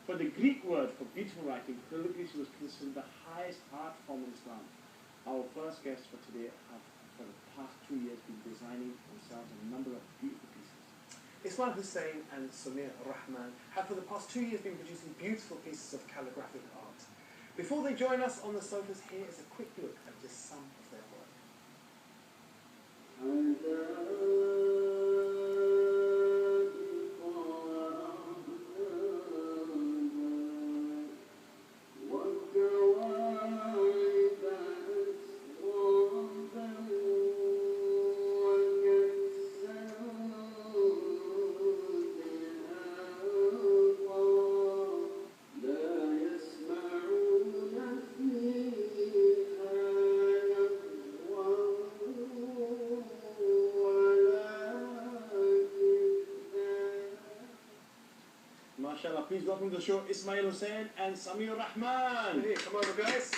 But the Greek word for beautiful writing, calligraphy, was considered the highest art form in Islam. Our first guests for today have, for the past 2 years, been designing themselves a number of beautiful pieces. Ismail Hussein and Samir Rahman have for the past 2 years been producing beautiful pieces of calligraphic art. Before they join us on the sofas, here is a quick look at just some of their work. MashaAllah, please welcome to the show Ismail Hussein and Samir Rahman. Hey, come over, guys.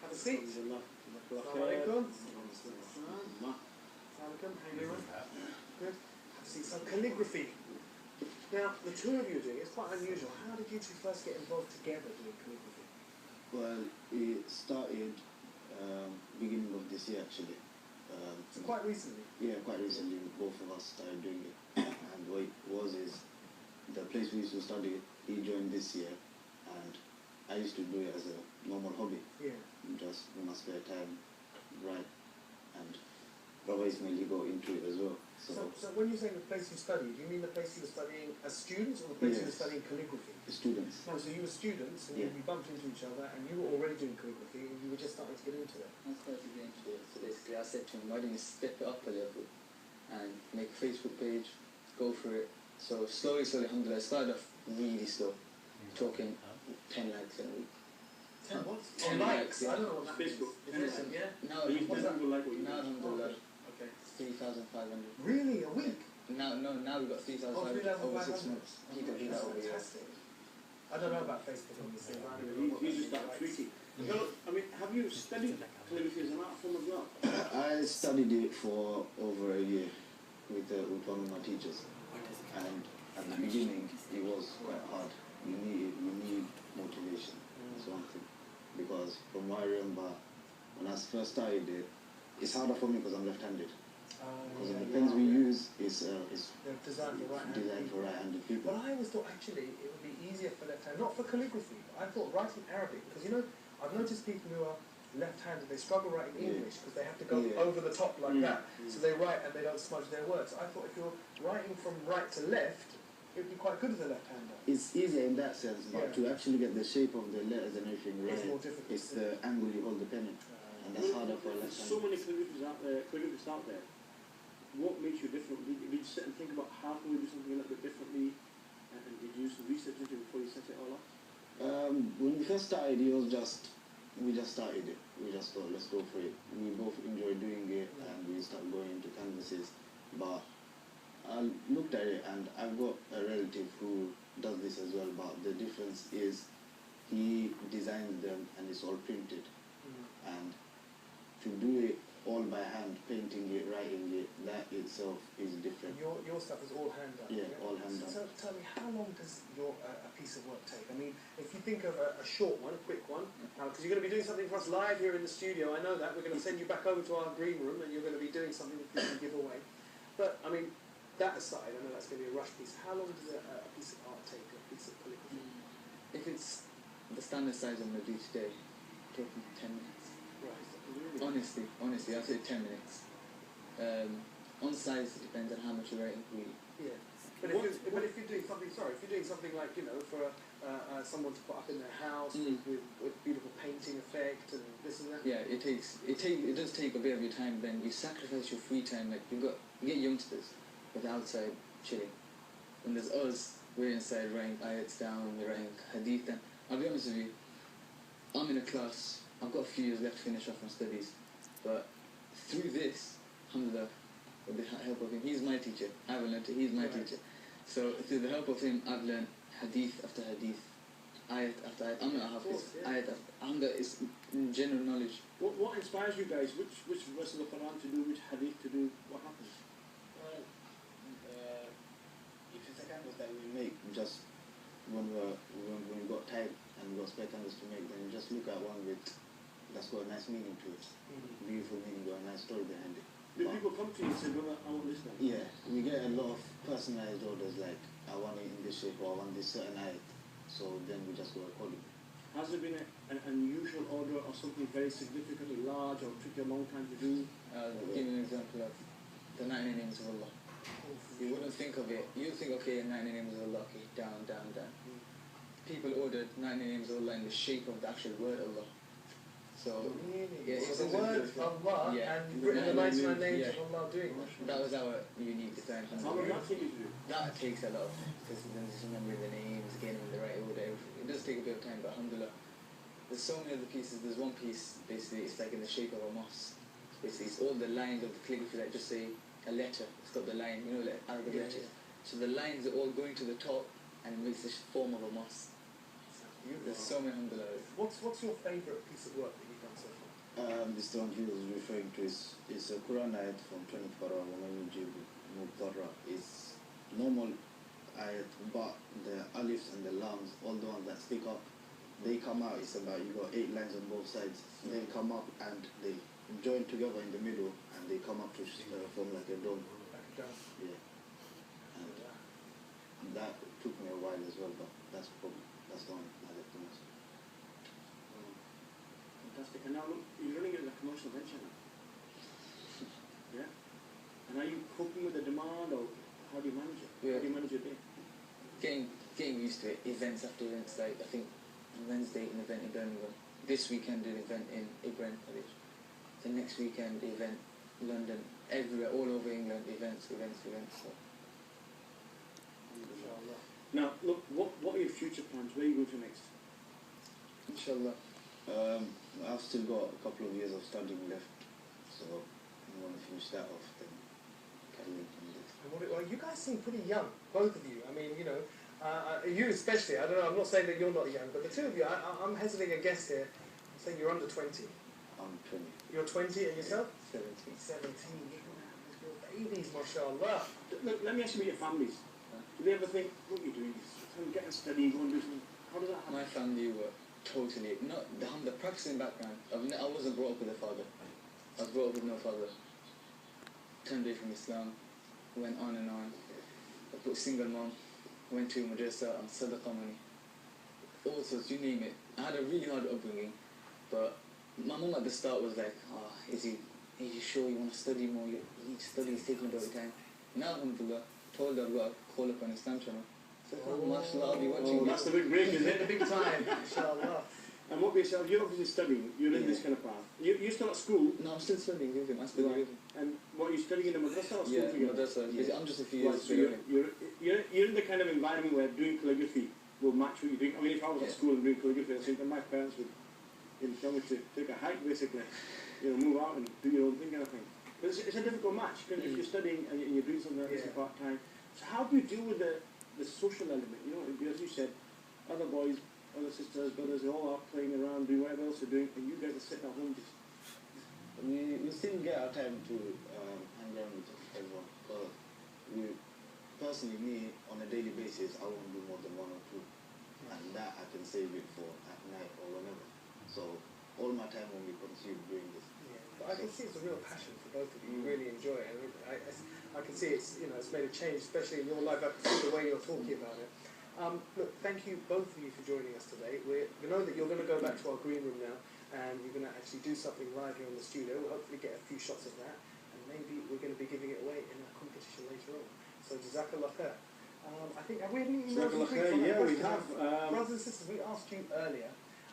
Have a seat. Assalamu alaikum. How you doing? Good. Have a seat. So, calligraphy. Now, the two of you are doing it's quite unusual. How did you two first get involved together doing calligraphy? Well, it started beginning of this year, actually. So quite recently? Yeah, quite recently. Both of us started doing it. And what it was is, the place we used to study, he joined this year, and I used to do it as a normal hobby. Yeah. Just in my spare time, write. And Brother Ismail, he got into it as well. So when you're saying the place you studied, do you mean the place you were studying as students, or the place you were studying calligraphy? Students. No, so you were students, and you bumped into each other, and you were already doing calligraphy, and you were just starting to get into it. I started to get into it. So basically I said to him, why don't you step it up a level and make a Facebook page, go for it. So slowly, alhamdulillah, I started off really slow, talking 10 likes in a week. 10 what? 10 likes, yeah. I don't know what that Facebook. means. Yeah? Now, alhamdulillah, okay. 3,500. Really? A week? Now we've got 3,500 over 6 months. You can do that over a year. Fantastic. I don't know about Facebook on this thing. He's just that tweeting. I mean, have you studied calligraphy as an art form as well? I studied it for over a year with one of my teachers. And at the beginning, it was quite hard. You need motivation. That's one thing. Because from what I remember, when I first started it, it's harder for me because I'm left-handed. Because the pens we use is designed for right-handed people. But I always thought actually it would be easier for left-handed, not for calligraphy. But I thought writing Arabic, because you know, I've noticed people who are left-handed, they struggle writing English because they have to go over the top like that. So they write and they don't smudge their words. I thought if you're writing from right to left, it would be quite good as a left-hander. It's easier in that sense, but to actually get the shape of the letters and everything right, it's more difficult. It's the angle you hold the pen in. And that's harder for a left-hander. So many calligraphists out there. What makes you different? Did you sit and think about how can we do something a little bit differently? And did you do some research into it before you set it all up? When we first started, we just started it. We just thought, let's go for it. We both enjoyed doing it, and we started going into canvases. But I looked at it, and I've got a relative who does this as well, but the difference is he designs them and it's all printed. And to do it all by hand, painting it, writing it, that itself is different. Your stuff is all hand done? Yeah, all hand done. So tell me, how long does a piece of work take? I mean, if you think of a short one, a quick one, because you're going to be doing something for us live here in the studio, I know that. We're going to send you back over to our green room and you're going to be doing something that you can give away. But, I mean, that aside, I know that's going to be a rush piece. How long does a piece of art take, a piece of calligraphy? If it's the standard size I'm going to do today, taking 10 minutes. Right. Honestly, I'd say 10 minutes. On size, it depends on how much you're writing. Yeah. But if you're doing something like, you know, for someone to put up in their house with beautiful painting effect and this and that. Yeah, it does take a bit of your time. Then you sacrifice your free time. Like you get youngsters, but outside chilling. And there's us, we're inside writing ayats down, we're writing hadith. And I'll be honest with you, I'm in a class. I've got a few years left to finish off my studies, but through this, alhamdulillah, with the help of him, he's my teacher. I haven't learned it, he's my teacher. So through the help of him, I've learned hadith after hadith, ayat after ayat. I'm not a hafiz, ayat after alhamdulillah, it's general knowledge. What inspires you guys? Which verse of the Quran to do, which hadith to do? What happens? If it's a canvas that we make, just when we got time and we got spare canvas to make, then you just look at one that's got a nice meaning to it, beautiful meaning, got a nice story behind it. Do people come to you and say, brother, I want this now? Yeah, we get a lot of personalized orders like, I want it in this shape or I want this certain height. So then we just go accordingly. Has there been an unusual order or something very significantly large or took you a long time to do? I'll give you an example of the 99 names of Allah. You wouldn't think of it. You think, okay, 99 names of Allah, okay, down, down, down. People ordered 99 names of Allah in the shape of the actual word Allah. So, yeah, so the word Allah and you've written the 99 names of Allah doing that. That was our unique design. How long did that take you to do? That takes a lot of time, because then just remembering the names, getting in the right order, everything. It does take a bit of time, but alhamdulillah. There's so many other pieces. There's one piece, basically, it's like in the shape of a mosque. Basically, it's all the lines of the calligraphy, like just say a letter. It's got the line, you know, like Arabic letters. So the lines are all going to the top, and it makes this form of a mosque. There's so many, alhamdulillah. What's your favourite piece of work that you've done so far? This one he was referring to is a Quran ayat from 24 Mubarra. It's normal ayat, but the alifs and the lams, all the ones that stick up, they come out. It's about, you got 8 lines on both sides. They come up and they join together in the middle, and they come up to form like a dome. Yeah. And that took me a while as well, but that's the one I like the most. Fantastic. And now look, you're running it as a commercial venture now. Yeah? And are you coping with the demand, or how do you manage it? Yeah. How do you manage your day? Getting used to it, events after events, like I think Wednesday an event in Birmingham, this weekend an event in Ibrahim College, the next weekend event London, everywhere, all over England, events. So. Now, look, what are your future plans? Where are you going to next? Inshallah. I've still got a couple of years of studying left, so I want to finish that off, then carry on from this. Well, you guys seem pretty young, both of you. I mean, you know, you especially. I don't know. I'm not saying that you're not young, but the two of you, I'm hazarding a guess here. I'm saying you're under 20. I'm 20. You're 20, and yourself? 17. 17. You're babies, mashallah. Look, let me ask you about your families. Do they ever think, what are you doing? Get a study, go and do something. How does that happen? My family were totally, not the practicing background. I wasn't brought up with a father. I was brought up with no father. Turned away from Islam, went on and on. I put single mom, went to madrasa on sadaqah money. All sorts, you name it. I had a really hard upbringing, but my mom at the start was like, is you sure you want to study more? You need to study, it's taking a bit of time. Now, alhamdulillah, told her, well, call up on Islam channel. So, mashallah, I'll be watching. That's the big break, isn't it? The big time, inshallah. And what about yourself? You're obviously studying. You're in this kind of path. You're still at school. No, I'm still studying with him. I study with him. And what, are you studying in the madrasa or school Yeah, together? madrasa. Yeah. I'm just a few Right, years so below him. you're in the kind of environment where doing calligraphy will match what you're doing. I mean, if I was at school and doing calligraphy, I think that my parents would tell me to take a hike, basically. Move out and do your own thing, kind of thing. But it's a difficult match, because if you're studying and you're doing something like this part-time. So how do you deal with the social element? You know, as you said, other boys, other sisters, brothers, they're all out playing around, doing whatever else they're doing, and you guys are sitting at home just... We still get our time to hang around with everyone, but personally, me, on a daily basis, I won't do more than 1 or 2, and that I can save it for at night or whenever. So all my time will be consumed doing this. Yeah, but I can see it's a real passion for both of you. You really enjoy it. I can see it's made a change, especially in your life. I can see the way you're talking about it. Look, thank you both of you for joining us today. We know that you're going to go back to our green room now, and you're going to actually do something live here in the studio. We'll hopefully get a few shots of that, and maybe we're going to be giving it away in a competition later on. So Jazakallah khair. I think have we had any emails? Yeah, we have. Brothers and sisters, we asked you earlier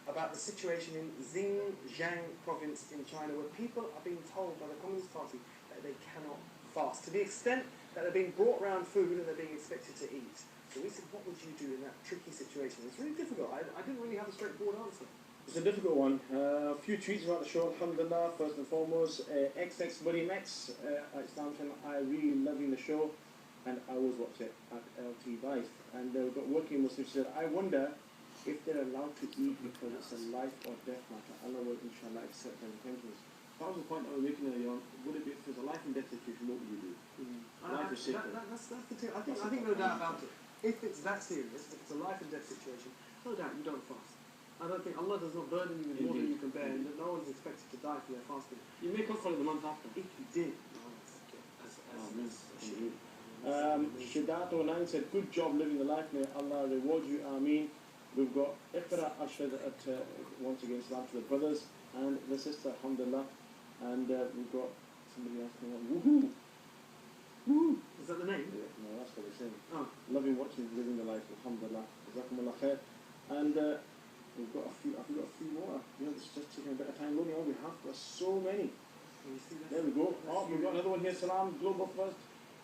about the situation in Xinjiang province in China, where people are being told by the Communist Party that they cannot fast, to the extent that they're being brought around food and they're being expected to eat. So we said, what would you do in that tricky situation? It's really difficult. I didn't really have a straightforward answer. It's a difficult one. A few tweets about the show, alhamdulillah, first and foremost. XX Buddy Max at Stanton, I really loving the show, and I always watch it at LT Life. And they've got working Muslims said, I wonder if they're allowed to eat because it's a life or death matter. Allah will inshallah accept their repentance. That was the point I was making earlier on. Would it be if there's a life and death situation, what would you do? Life is sacred. That's the thing. I think no doubt about it. if it's that serious, if it's a life and death situation, no doubt you don't fast. I don't think Allah does not burden you with more than you can bear, and that no one's expected to die for their fasting. You make up for it the month after. If you did, Shidat09 said, good job living the life, may Allah reward you, Ameen. We've got Iqra Ashad once again, salam to the brothers and the sister, alhamdulillah. And we've got somebody else, woohoo! Woo! Is that the name? Yeah, no, that's what they're saying. Oh. Loving watching living the life, alhamdulillah. Jazakallah khair. And we've got a few more. You know, this is just taking a bit of time loading on. We have got so many. Can you see that? There we go. Oh, we've got another one here. Salam, global first.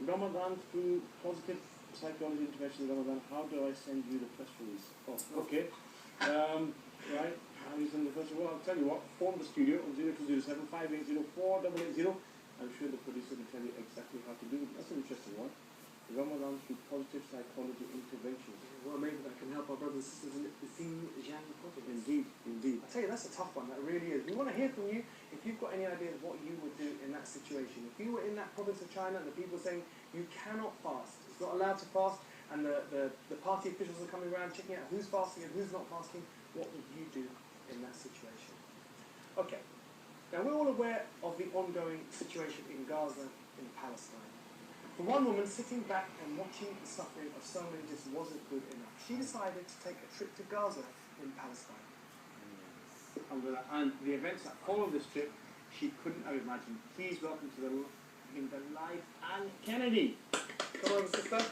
Ramadan through positive psychology intervention in Ramadan. How do I send you the press release? Oh, okay. Right. How do you send the press release? Well, I'll tell you what. Phone the studio on 0207 580 4880. I'm sure the producer will tell you exactly how to do it. That's an interesting one. Ramadan through positive psychology interventions. Well, maybe that can help our brothers and sisters in the Xinjiang province. Indeed, indeed. I tell you, that's a tough one. That really is. We want to hear from you. If you've got any idea of what you would do in that situation, if you were in that province of China and the people saying you cannot fast, it's not allowed to fast, and the party officials are coming around checking out who's fasting and who's not fasting, what would you do in that situation? Okay. Now, we're all aware of the ongoing situation in Gaza, in Palestine. For one woman, sitting back and watching the suffering of so many just wasn't good enough. She decided to take a trip to Gaza in Palestine. And the events that followed this trip, she couldn't have imagined. Please welcome to the life, Anne Kennedy. Come on, sister.